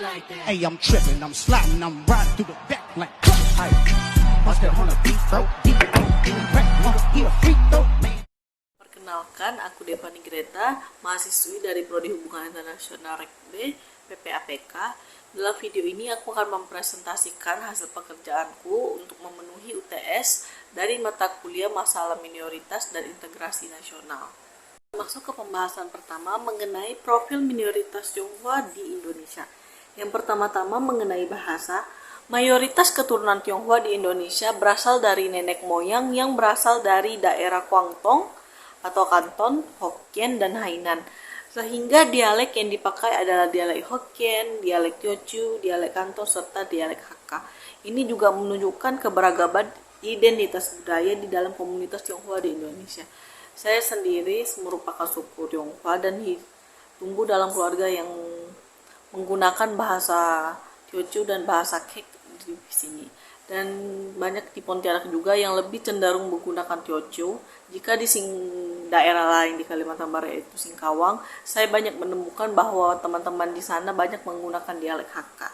Hey, I'm tripping, I'm sliding, I'm riding through the back like hey, must have on a beat though, deep he a freak though, man. Perkenalkan, aku Devani Greta, mahasiswi dari Prodi Hubungan Internasional Rekbe PPAPK. Dalam video ini aku akan mempresentasikan hasil pekerjaanku untuk memenuhi UTS dari mata kuliah Masalah Minoritas dan Integrasi Nasional. Masuk ke pembahasan pertama mengenai profil minoritas Tionghoa di Indonesia. Yang pertama-tama mengenai bahasa. Mayoritas keturunan Tionghoa di Indonesia berasal dari nenek moyang yang berasal dari daerah Guangdong atau Kanton, Hokkien, dan Hainan. Sehingga dialek yang dipakai adalah dialek Hokkien, dialek Teochew, dialek Kanton, serta dialek Hakka. Ini juga menunjukkan keberagaman identitas budaya di dalam komunitas Tionghoa di Indonesia. Saya sendiri merupakan suku Tionghoa dan tumbuh dalam keluarga yang menggunakan bahasa Teochew dan bahasa Kek di sini. Dan banyak di Pontianak juga yang lebih cenderung menggunakan Teochew. Jika di daerah lain di Kalimantan Barat yaitu Singkawang, saya banyak menemukan bahwa teman-teman di sana banyak menggunakan dialek Hakka.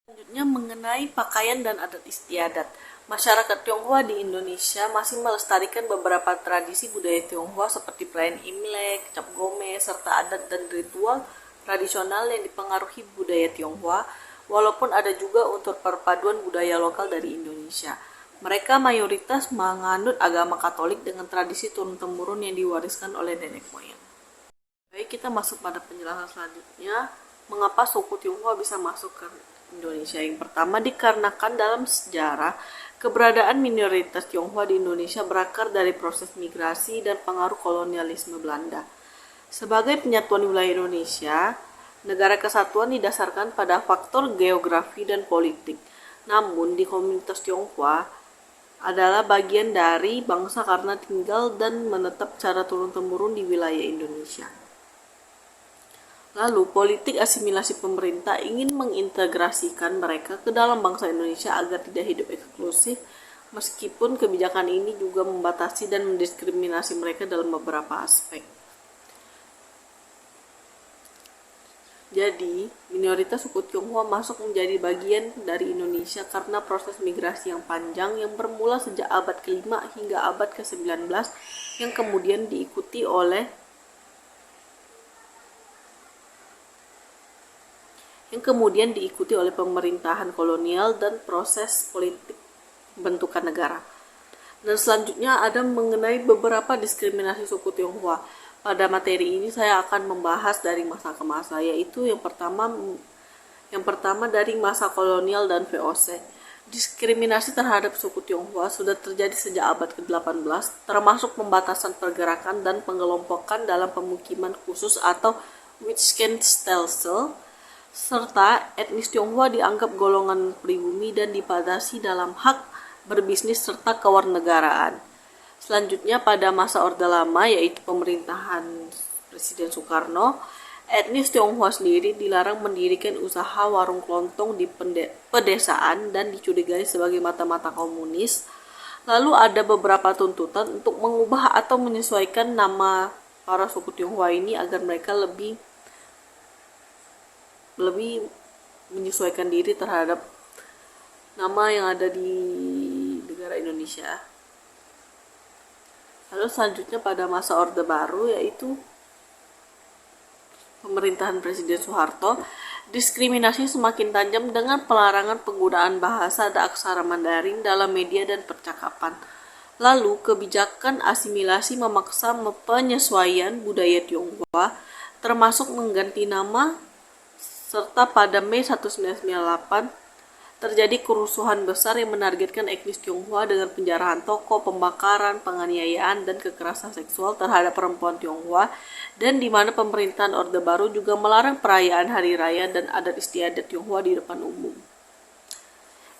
Selanjutnya mengenai pakaian dan adat istiadat. Masyarakat Tionghoa di Indonesia masih melestarikan beberapa tradisi budaya Tionghoa seperti perayaan Imlek, Cap Gome, serta adat dan ritual tradisional yang dipengaruhi budaya Tionghoa, walaupun ada juga unsur perpaduan budaya lokal dari Indonesia. Mereka mayoritas menganut agama Katolik dengan tradisi turun-temurun yang diwariskan oleh nenek moyang. Baik, kita masuk pada penjelasan selanjutnya. Mengapa suku Tionghoa bisa masuk ke Indonesia? Yang pertama, dikarenakan dalam sejarah, keberadaan minoritas Tionghoa di Indonesia berakar dari proses migrasi dan pengaruh kolonialisme Belanda. Sebagai penyatuan wilayah Indonesia, negara kesatuan didasarkan pada faktor geografi dan politik. Namun, di komunitas Tionghoa adalah bagian dari bangsa karena tinggal dan menetap secara turun-temurun di wilayah Indonesia. Lalu, politik asimilasi pemerintah ingin mengintegrasikan mereka ke dalam bangsa Indonesia agar tidak hidup eksklusif, meskipun kebijakan ini juga membatasi dan mendiskriminasi mereka dalam beberapa aspek. Jadi, minoritas suku Tionghoa masuk menjadi bagian dari Indonesia karena proses migrasi yang panjang yang bermula sejak abad ke-5 hingga abad ke-19 yang kemudian diikuti oleh pemerintahan kolonial dan proses politik pembentukan negara. Dan selanjutnya ada mengenai beberapa diskriminasi suku Tionghoa. Pada materi ini saya akan membahas dari masa ke masa, yaitu yang pertama dari masa kolonial dan VOC. Diskriminasi terhadap suku Tionghoa sudah terjadi sejak abad ke-18, termasuk pembatasan pergerakan dan pengelompokan dalam pemukiman khusus atau Witwatersrand, serta etnis Tionghoa dianggap golongan pribumi dan dibatasi dalam hak berbisnis serta kewarganegaraan. Selanjutnya pada masa Orde Lama, yaitu pemerintahan Presiden Soekarno, etnis Tionghoa sendiri dilarang mendirikan usaha warung kelontong di pedesaan dan dicurigai sebagai mata-mata komunis. Lalu ada beberapa tuntutan untuk mengubah atau menyesuaikan nama para suku Tionghoa ini agar mereka lebih menyesuaikan diri terhadap nama yang ada di negara Indonesia. Lalu selanjutnya pada masa Orde Baru, yaitu pemerintahan Presiden Soeharto, diskriminasi semakin tajam dengan pelarangan penggunaan bahasa dan aksara Mandarin dalam media dan percakapan. Lalu kebijakan asimilasi memaksa penyesuaian budaya Tionghoa, termasuk mengganti nama, serta pada Mei 1998 terjadi kerusuhan besar yang menargetkan etnis Tionghoa dengan penjarahan toko, pembakaran, penganiayaan, dan kekerasan seksual terhadap perempuan Tionghoa, dan di mana pemerintahan Orde Baru juga melarang perayaan hari raya dan adat istiadat Tionghoa di depan umum.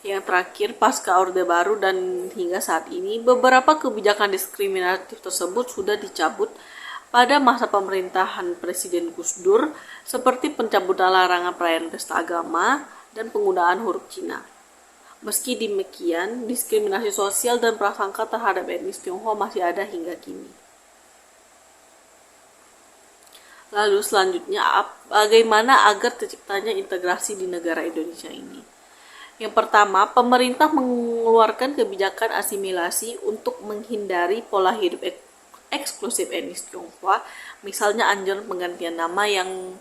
Yang terakhir, pasca Orde Baru dan hingga saat ini, beberapa kebijakan diskriminatif tersebut sudah dicabut pada masa pemerintahan Presiden Gus Dur, seperti pencabutan larangan perayaan pesta agama dan penggunaan huruf Cina. Meski demikian, diskriminasi sosial dan prasangka terhadap etnis Tionghoa masih ada hingga kini. Lalu selanjutnya, bagaimana agar terciptanya integrasi di negara Indonesia ini? Yang pertama, pemerintah mengeluarkan kebijakan asimilasi untuk menghindari pola hidup eksklusif etnis Tionghoa, misalnya anjuran penggantian nama yang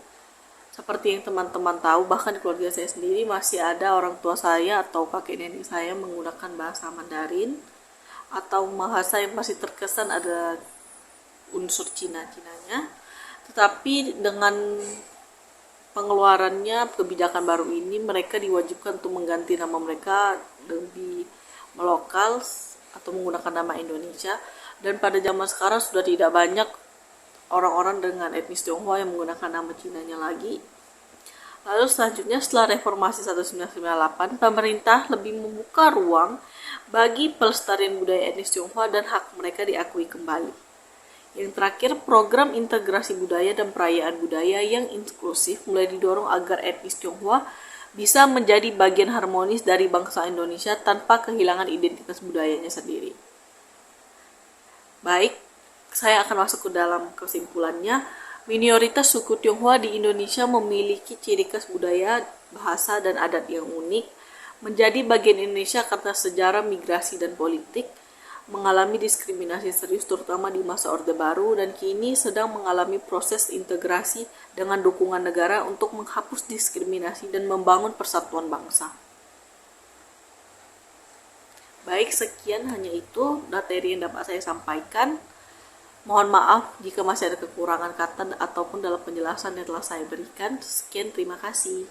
seperti yang teman-teman tahu, bahkan di keluarga saya sendiri masih ada orang tua saya atau kakek nenek saya menggunakan bahasa Mandarin, atau bahasa yang masih terkesan ada unsur Cina-Cinanya. Tetapi dengan pengeluarannya kebijakan baru ini, mereka diwajibkan untuk mengganti nama mereka lebih melokal atau menggunakan nama Indonesia. Dan pada zaman sekarang sudah tidak banyak orang-orang dengan etnis Tionghoa yang menggunakan nama Cinanya lagi. Lalu selanjutnya, setelah reformasi 1998, pemerintah lebih membuka ruang bagi pelestarian budaya etnis Tionghoa dan hak mereka diakui kembali. Yang terakhir, program integrasi budaya dan perayaan budaya yang inklusif mulai didorong agar etnis Tionghoa bisa menjadi bagian harmonis dari bangsa Indonesia tanpa kehilangan identitas budayanya sendiri. Baik, saya akan masuk ke dalam kesimpulannya. Minoritas suku Tionghoa di Indonesia memiliki ciri khas budaya, bahasa, dan adat yang unik, menjadi bagian Indonesia karena sejarah migrasi dan politik, mengalami diskriminasi serius terutama di masa Orde Baru, dan kini sedang mengalami proses integrasi dengan dukungan negara untuk menghapus diskriminasi dan membangun persatuan bangsa. Baik, sekian hanya itu materi yang dapat saya sampaikan. Mohon maaf jika masih ada kekurangan kata ataupun dalam penjelasan yang telah saya berikan. Sekian, terima kasih.